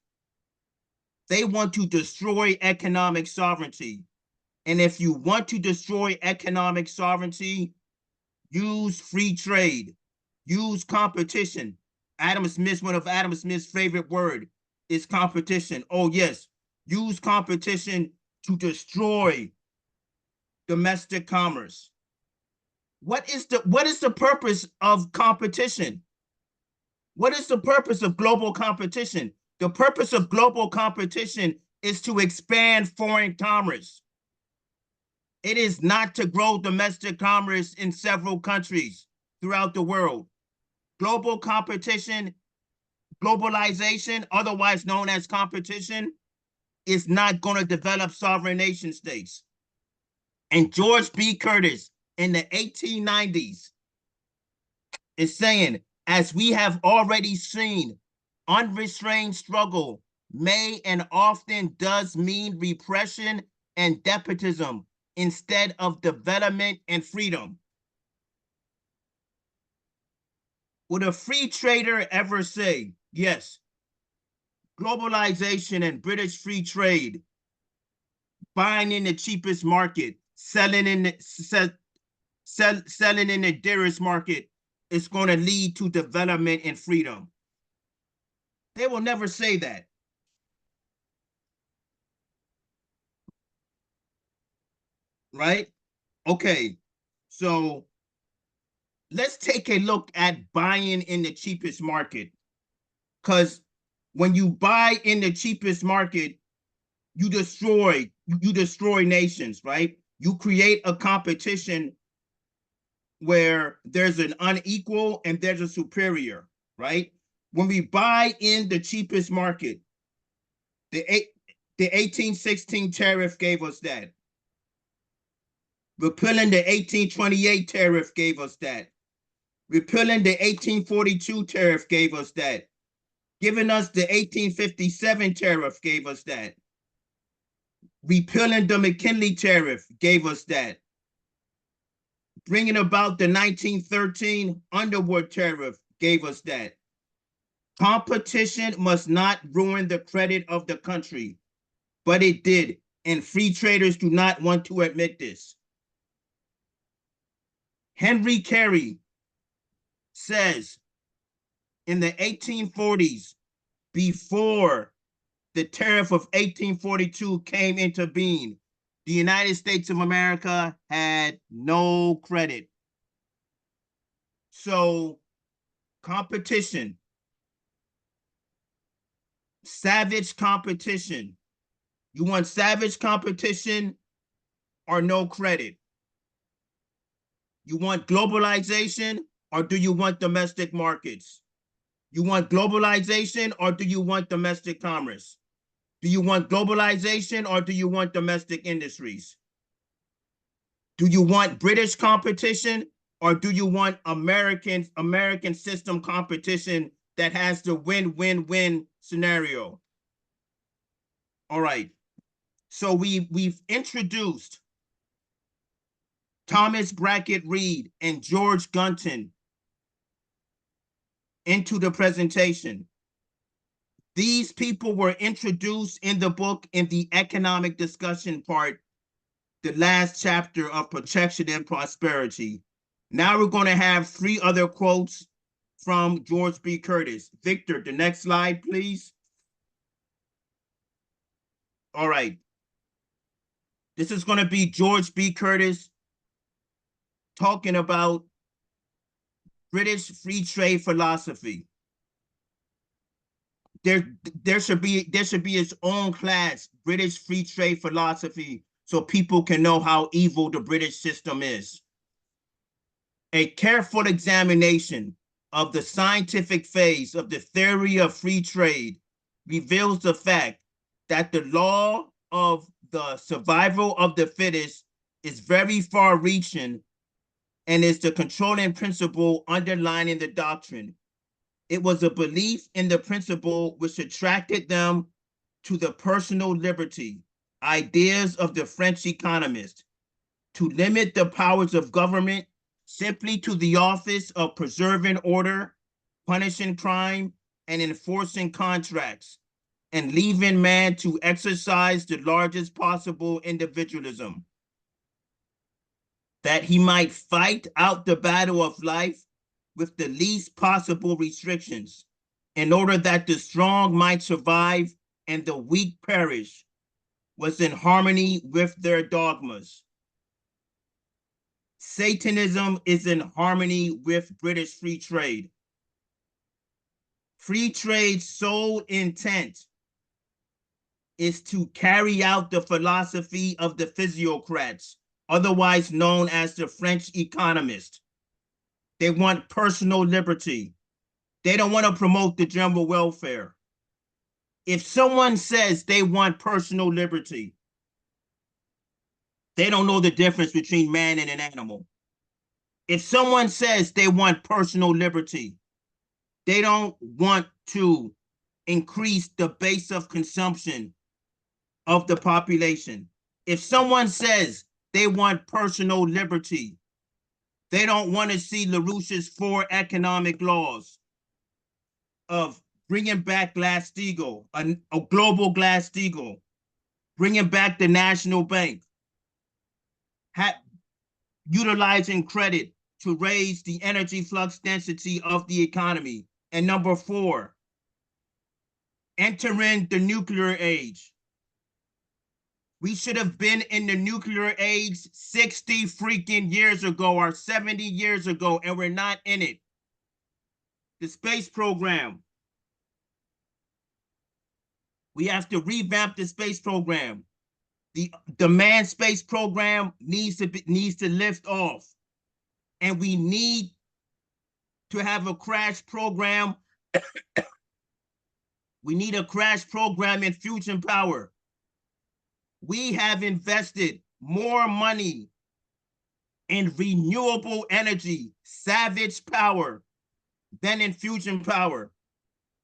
They want to destroy economic sovereignty. And if you want to destroy economic sovereignty, use free trade, use competition. One of Adam Smith's favorite word is competition. Oh yes, use competition to destroy domestic commerce. What is the purpose of competition? What is the purpose of global competition? The purpose of global competition is to expand foreign commerce. It is not to grow domestic commerce in several countries throughout the world. Global competition, globalization, otherwise known as competition, is not going to develop sovereign nation states. And George B. Curtis in the 1890s is saying, as we have already seen, unrestrained struggle may and often does mean repression and despotism instead of development and freedom. Would a free trader ever say, yes, globalization and British free trade, buying in the cheapest market, selling in the dearest market, is going to lead to development and freedom? They will never say that. Right? Okay, so let's take a look at buying in the cheapest market. Because when you buy in the cheapest market, you destroy nations, right? You create a competition where there's an unequal and there's a superior, right? When we buy in the cheapest market, the 1816 tariff gave us that. Repealing the 1828 tariff gave us that. Repealing the 1842 tariff gave us that. Giving us the 1857 tariff gave us that. Repealing the McKinley tariff gave us that. Bringing about the 1913 Underwood tariff gave us that. Competition must not ruin the credit of the country, but it did, and free traders do not want to admit this. Henry Carey says in the 1840s, before the tariff of 1842 came into being, the United States of America had no credit. So competition, savage competition. You want savage competition or no credit? You want globalization or do you want domestic markets? You want globalization or do you want domestic commerce? Do you want globalization or do you want domestic industries? Do you want British competition or do you want American system competition that has the win-win-win scenario? All right. So we've introduced Thomas Brackett Reed and George Gunton into the presentation. These people were introduced in the book in the economic discussion part, the last chapter of Protection and Prosperity. Now we're going to have 3 other quotes from George B. Curtis. Victor, the next slide, please. All right. This is going to be George B. Curtis talking about British free trade philosophy. There should be its own class, British free trade philosophy, so people can know how evil the British system is. A careful examination of the scientific phase of the theory of free trade reveals the fact that the law of the survival of the fittest is very far-reaching and is the controlling principle underlying the doctrine. It was a belief in the principle which attracted them to the personal liberty ideas of the French economist, to limit the powers of government simply to the office of preserving order, punishing crime, and enforcing contracts, and leaving man to exercise the largest possible individualism, that he might fight out the battle of life with the least possible restrictions, in order that the strong might survive and the weak perish, was in harmony with their dogmas. Satanism is in harmony with British free trade. Free trade's sole intent is to carry out the philosophy of the physiocrats, otherwise known as the French economists. They want personal liberty. They don't want to promote the general welfare. If someone says they want personal liberty, they don't know the difference between man and an animal. If someone says they want personal liberty, they don't want to increase the base of consumption of the population. If someone says they want personal liberty, they don't want to see LaRouche's 4 economic laws of bringing back Glass-Steagall, a global Glass-Steagall, bringing back the national bank, utilizing credit to raise the energy flux density of the economy. And number 4, entering the nuclear age. We should have been in the nuclear age 60 freaking years ago or 70 years ago, and we're not in it. The space program. We have to revamp the space program. The manned space program needs to lift off. And we need to have a crash program. We need a crash program in fusion power. We have invested more money in renewable energy, savage power, than in fusion power.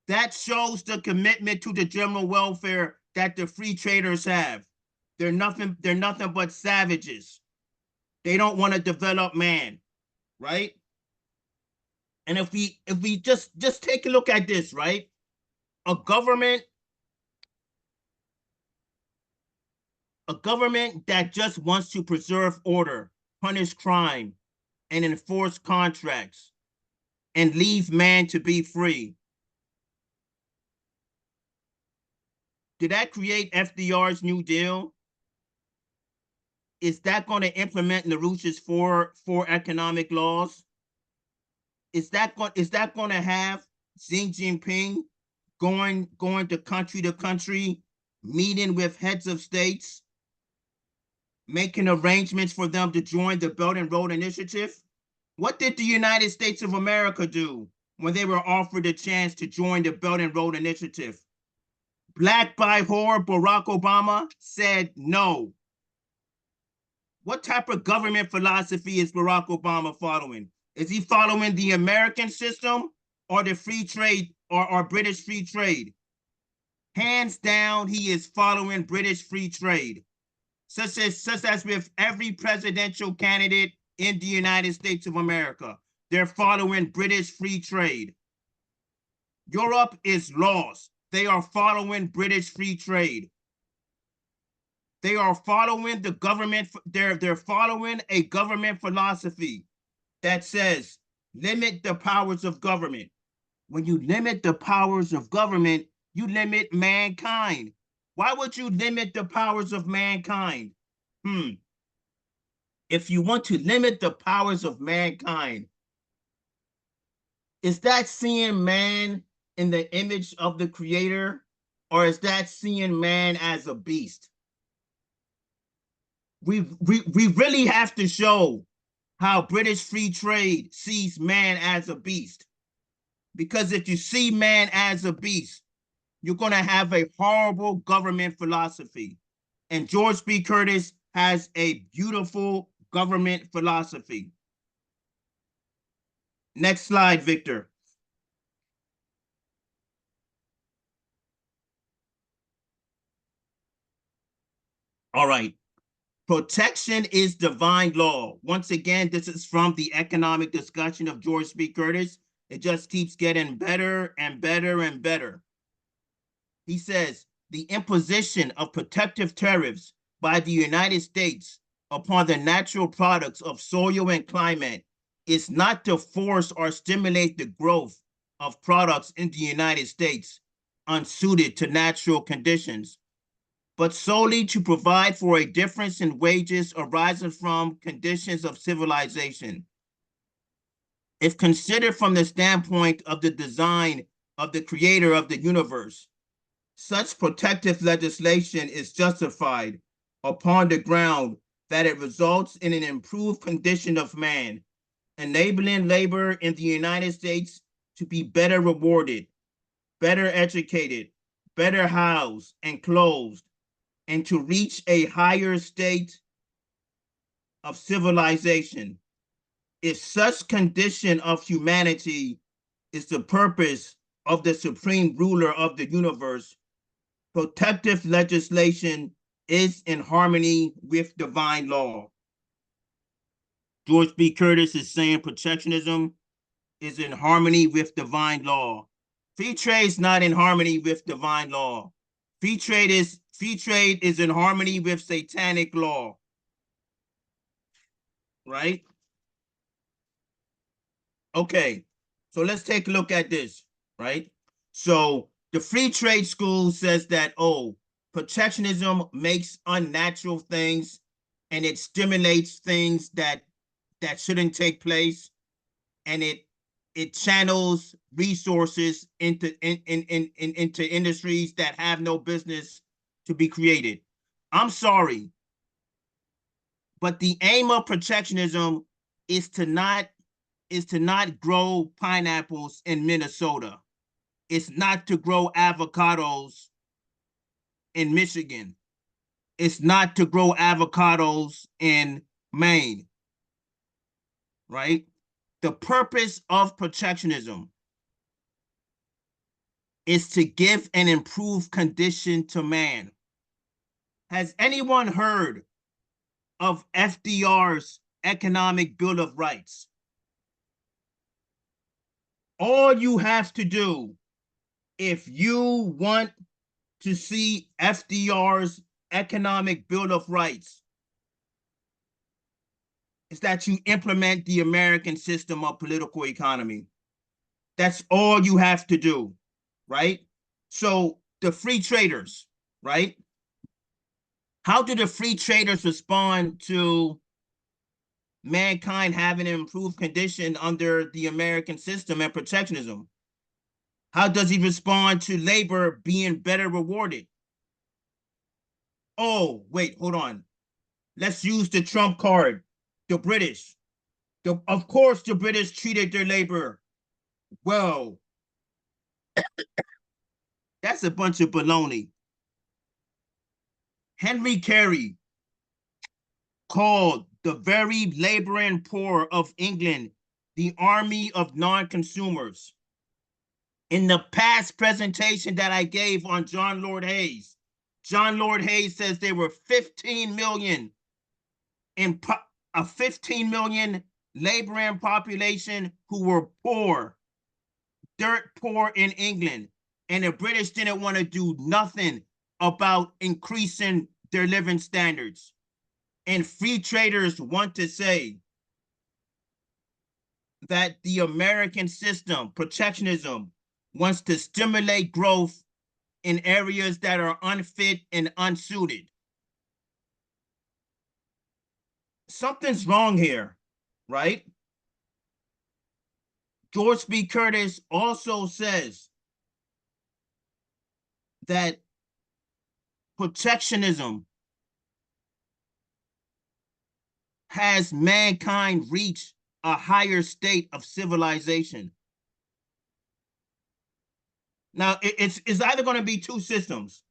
That shows the commitment to the general welfare that the free traders have. They're nothing but savages. They don't want to develop man, right? And if we just take a look at this, right? A government that just wants to preserve order, punish crime, and enforce contracts, and leave man to be free. Did that create FDR's New Deal? Is that going to implement LaRouche's four economic laws? Is that going to have Xi Jinping going to country, meeting with heads of states, making arrangements for them to join the Belt and Road Initiative? What did the United States of America do when they were offered a chance to join the Belt and Road Initiative? Black by whore Barack Obama said no. What type of government philosophy is Barack Obama following? Is he following the American system or the free trade or British free trade? Hands down, he is following British free trade, such as with every presidential candidate in the United States of America. They're following British free trade. Europe is lost. They are following British free trade. They are following the government. They're following a government philosophy that says limit the powers of government. When you limit the powers of government, you limit mankind. Why would you limit the powers of mankind? If you want to limit the powers of mankind, is that seeing man in the image of the creator, or is that seeing man as a beast? We really have to show how British free trade sees man as a beast. Because if you see man as a beast, you're going to have a horrible government philosophy. And George B. Curtis has a beautiful government philosophy. Next slide, Victor. All right. Protection is divine law. Once again, this is from the economic discussion of George B. Curtis. It just keeps getting better and better and better. He says, the imposition of protective tariffs by the United States upon the natural products of soil and climate is not to force or stimulate the growth of products in the United States unsuited to natural conditions, but solely to provide for a difference in wages arising from conditions of civilization. If considered from the standpoint of the design of the creator of the universe, such protective legislation is justified upon the ground that it results in an improved condition of man, enabling labor in the United States to be better rewarded, better educated, better housed and clothed, and to reach a higher state of civilization. If such condition of humanity is the purpose of the supreme ruler of the universe, protective legislation is in harmony with divine law. George B. Curtis is saying protectionism is in harmony with divine law. Free trade is not in harmony with divine law. Free trade is in harmony with satanic law. Right? Okay, so let's take a look at this, right? So the free trade school says that, oh, protectionism makes unnatural things and it stimulates things that shouldn't take place, and it channels resources into industries that have no business to be created. I'm sorry, but the aim of protectionism is to not grow pineapples in Minnesota. It's not to grow avocados in Michigan. It's not to grow avocados in Maine, right? The purpose of protectionism is to give an improved condition to man. Has anyone heard of FDR's Economic Bill of Rights? All you have to do, if you want to see FDR's Economic Bill of Rights, is that you implement the American system of political economy. That's all you have to do, right? So the free traders, right? How do the free traders respond to mankind having an improved condition under the American system and protectionism? How does he respond to labor being better rewarded? Oh, wait, hold on. Let's use the trump card, the British. Of course, the British treated their labor well. That's a bunch of baloney. Henry Carey called the very laboring poor of England the army of non-consumers. In the past presentation that I gave on John Lord Hayes, John Lord Hayes says there were 15 million in a 15 million laboring population who were poor, dirt poor in England, and the British didn't want to do nothing about increasing their living standards. And free traders want to say that the American system, protectionism, wants to stimulate growth in areas that are unfit and unsuited. Something's wrong here, right? George B. Curtis also says that protectionism has mankind reach a higher state of civilization. Now, it's either going to be two systems.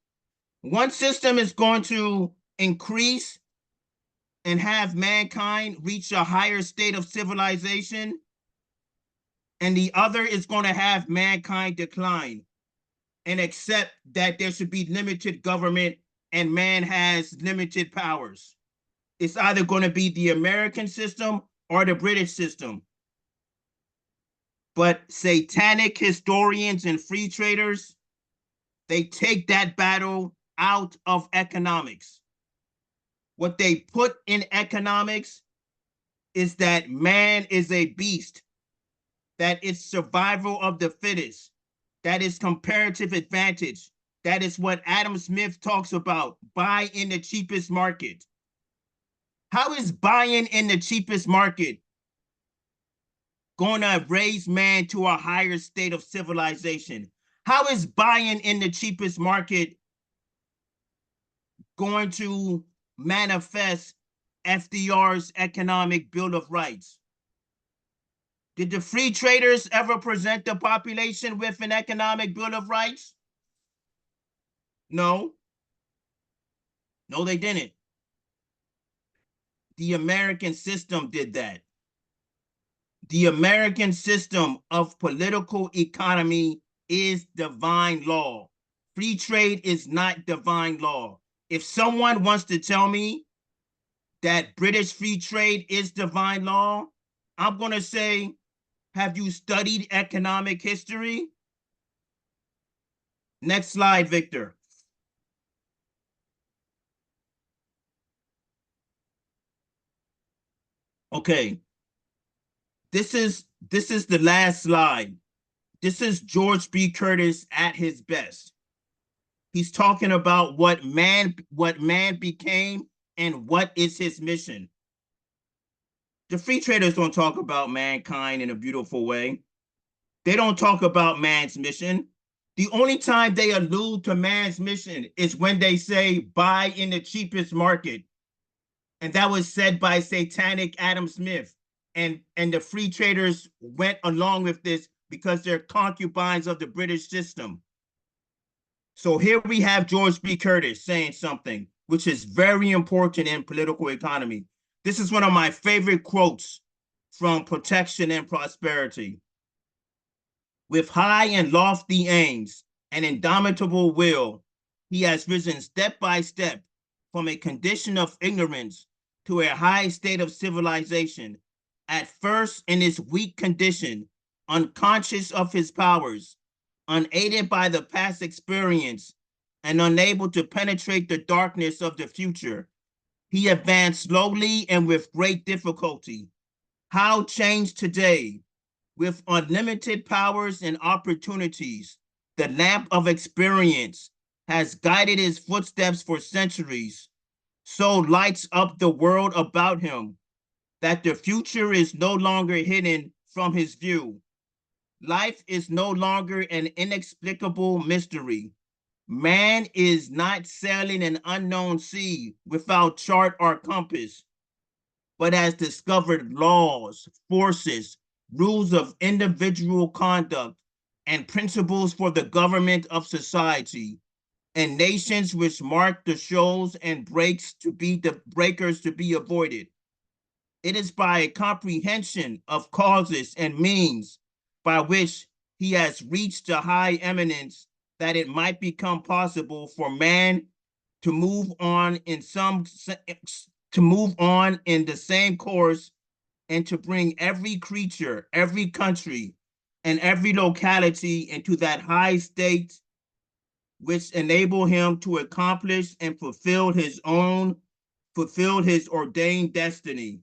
One system is going to increase and have mankind reach a higher state of civilization, and the other is going to have mankind decline and accept that there should be limited government and man has limited powers. It's either going to be the American system or the British system. But satanic historians and free traders, they take that battle out of economics. What they put in economics is that man is a beast, that it's survival of the fittest, that is comparative advantage. That is what Adam Smith talks about, buy in the cheapest market. How is buying in the cheapest market going to raise man to a higher state of civilization? How is buying in the cheapest market going to manifest FDR's Economic Bill of Rights? Did the free traders ever present the population with an Economic Bill of Rights? No. No, they didn't. The American system did that. The American system of political economy is divine law. Free trade is not divine law. If someone wants to tell me that British free trade is divine law, I'm going to say, have you studied economic history? Next slide, Victor. Okay. This is the last slide. This is George B. Curtis at his best. He's talking about what man became and what is his mission. The free traders don't talk about mankind in a beautiful way. They don't talk about man's mission. The only time they allude to man's mission is when they say buy in the cheapest market. And that was said by satanic Adam Smith. And the free traders went along with this because they're concubines of the British system. So here we have George B. Curtis saying something which is very important in political economy. This is one of my favorite quotes from Protection and Prosperity. With high and lofty aims, and indomitable will, he has risen step by step from a condition of ignorance to a high state of civilization, at first in his weak condition, unconscious of his powers, unaided by the past experience, and unable to penetrate the darkness of the future. He advanced slowly and with great difficulty. How changed today, with unlimited powers and opportunities, the lamp of experience has guided his footsteps for centuries, so lights up the world about him that the future is no longer hidden from his view. Life is no longer an inexplicable mystery. Man is not sailing an unknown sea without chart or compass, but has discovered laws, forces, rules of individual conduct, and principles for the government of society, and nations which mark the shoals and breaks to be the breakers to be avoided. It is by a comprehension of causes and means by which he has reached a high eminence that it might become possible for man to move on in the same course, and to bring every creature, every country, and every locality into that high state which enable him to accomplish and fulfill his ordained destiny.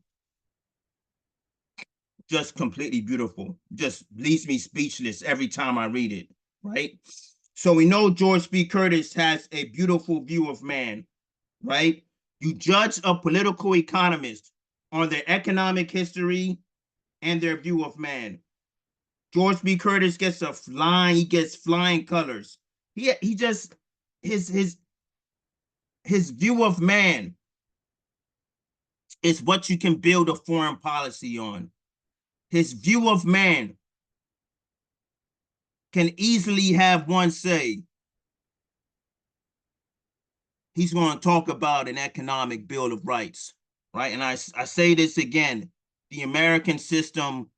Just completely beautiful. Just leaves me speechless every time I read it, right? So we know George B. Curtis has a beautiful view of man, right? You judge a political economist on their economic history and their view of man. George B. Curtis gets he gets flying colors. He just his view of man is what you can build a foreign policy on. His view of man can easily have one say, he's going to talk about an economic bill of rights, right? And I say this again, the American system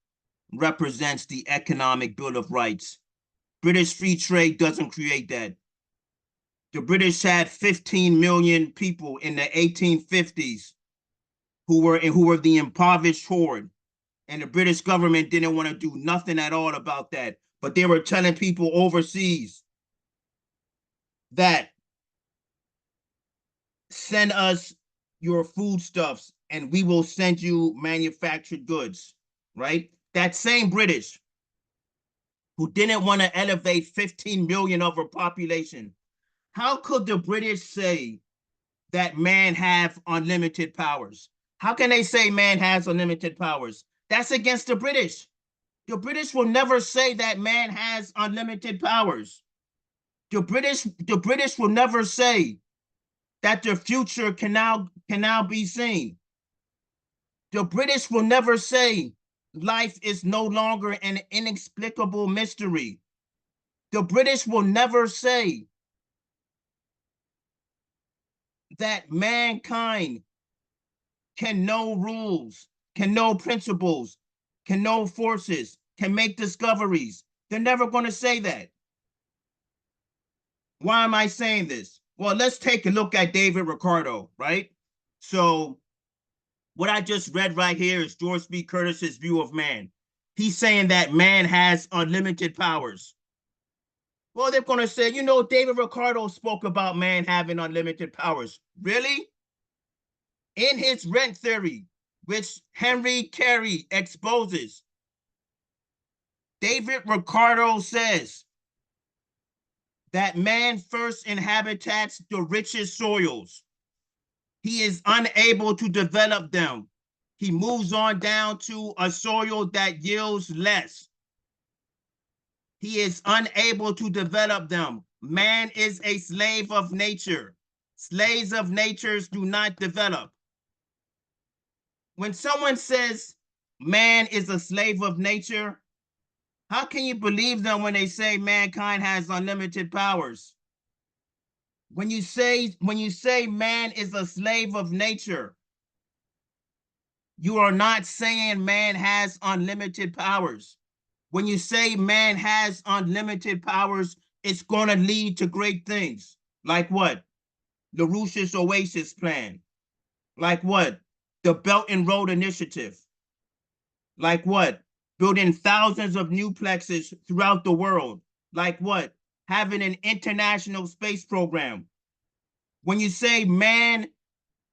represents the economic bill of rights. British free trade doesn't create that. The British had 15 million people in the 1850s who were the impoverished horde. And the British government didn't want to do nothing at all about that. But they were telling people overseas that send us your foodstuffs and we will send you manufactured goods, right? That same British who didn't want to elevate 15 million of our population, how could the British say that man have unlimited powers? How can they say man has unlimited powers? That's against the British. The British will never say that man has unlimited powers. The British will never say that the future can now be seen. The British will never say life is no longer an inexplicable mystery. The British will never say that mankind can know rules, can know principles, can know forces, can make discoveries. They're never going to say that. Why am I saying this? Well, let's take a look at David Ricardo, right? So what I just read right here is George B. Curtis's view of man. He's saying that man has unlimited powers. Well, they're going to say, David Ricardo spoke about man having unlimited powers. Really? In his rent theory, which Henry Carey exposes, David Ricardo says that man first inhabits the richest soils. He is unable to develop them. He moves on down to a soil that yields less. He is unable to develop them. Man is a slave of nature. Slaves of nature do not develop. When someone says man is a slave of nature, how can you believe them when they say mankind has unlimited powers? When you say man is a slave of nature, you are not saying man has unlimited powers. When you say man has unlimited powers, it's going to lead to great things. Like what? LaRouche's Oasis Plan. Like what? The Belt and Road Initiative. Like what? Building thousands of duplexes throughout the world. Like what? Having an international space program. When you say man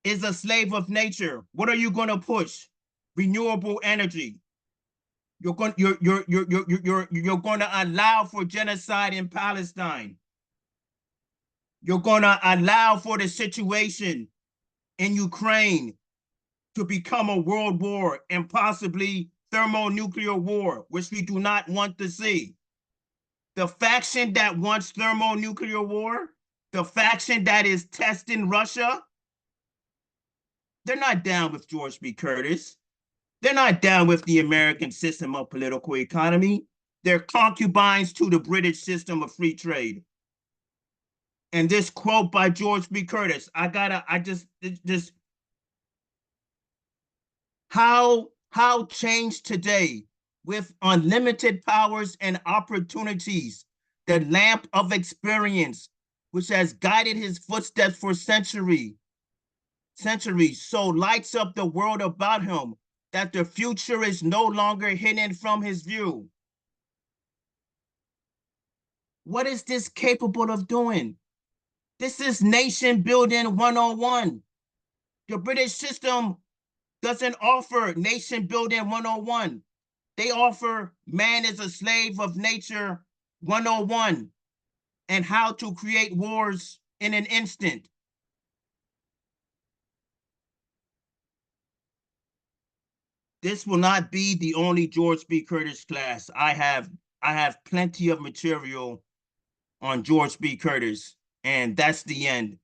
is a slave of nature, what are you going to push? Renewable energy. You're going to allow for genocide in Palestine. You're going to allow for the situation in Ukraine to become a world war and possibly thermonuclear war, which we do not want to see. The faction that wants thermonuclear war, the faction that is testing Russia, they're not down with George B. Curtis. They're not down with the American system of political economy. They're concubines to the British system of free trade. And this quote by George B. Curtis, how change today with unlimited powers and opportunities, the lamp of experience, which has guided his footsteps for centuries, so lights up the world about him that the future is no longer hidden from his view. What is this capable of doing? This is nation building 101. The British system doesn't offer nation building 101. They offer man is a slave of nature 101 and how to create wars in an instant. This will not be the only George B. Curtis class. I have plenty of material on George B. Curtis, and that's the end.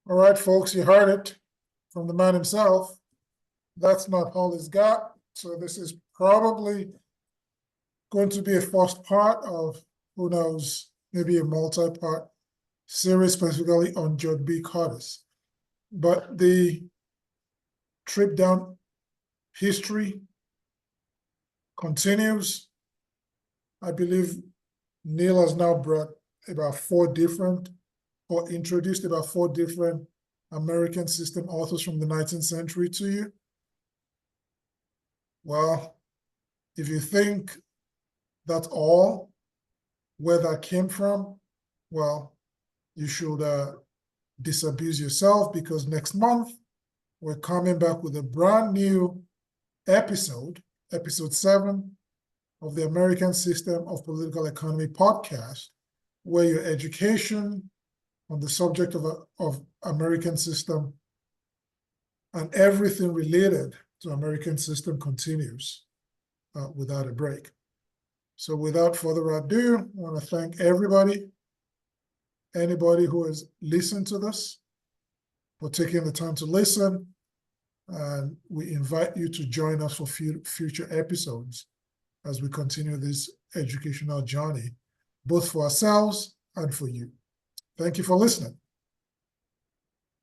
All right, folks, you heard it from the man himself. That's not all he's got. So this is probably going to be a first part of, who knows, maybe a multi-part series specifically on George B. Curtis. But the trip down history continues. I believe Neil has now brought about introduced about four different American system authors from the 19th century to you. Well, if you think that's all, where that came from, well, you should disabuse yourself, because next month we're coming back with a brand new episode 7 of the American System of Political Economy podcast, where your education on the subject of American system and everything related to American system continues without a break. So without further ado, I want to thank anybody who has listened to this, for taking the time to listen. And we invite you to join us for future episodes as we continue this educational journey, both for ourselves and for you. Thank you for listening.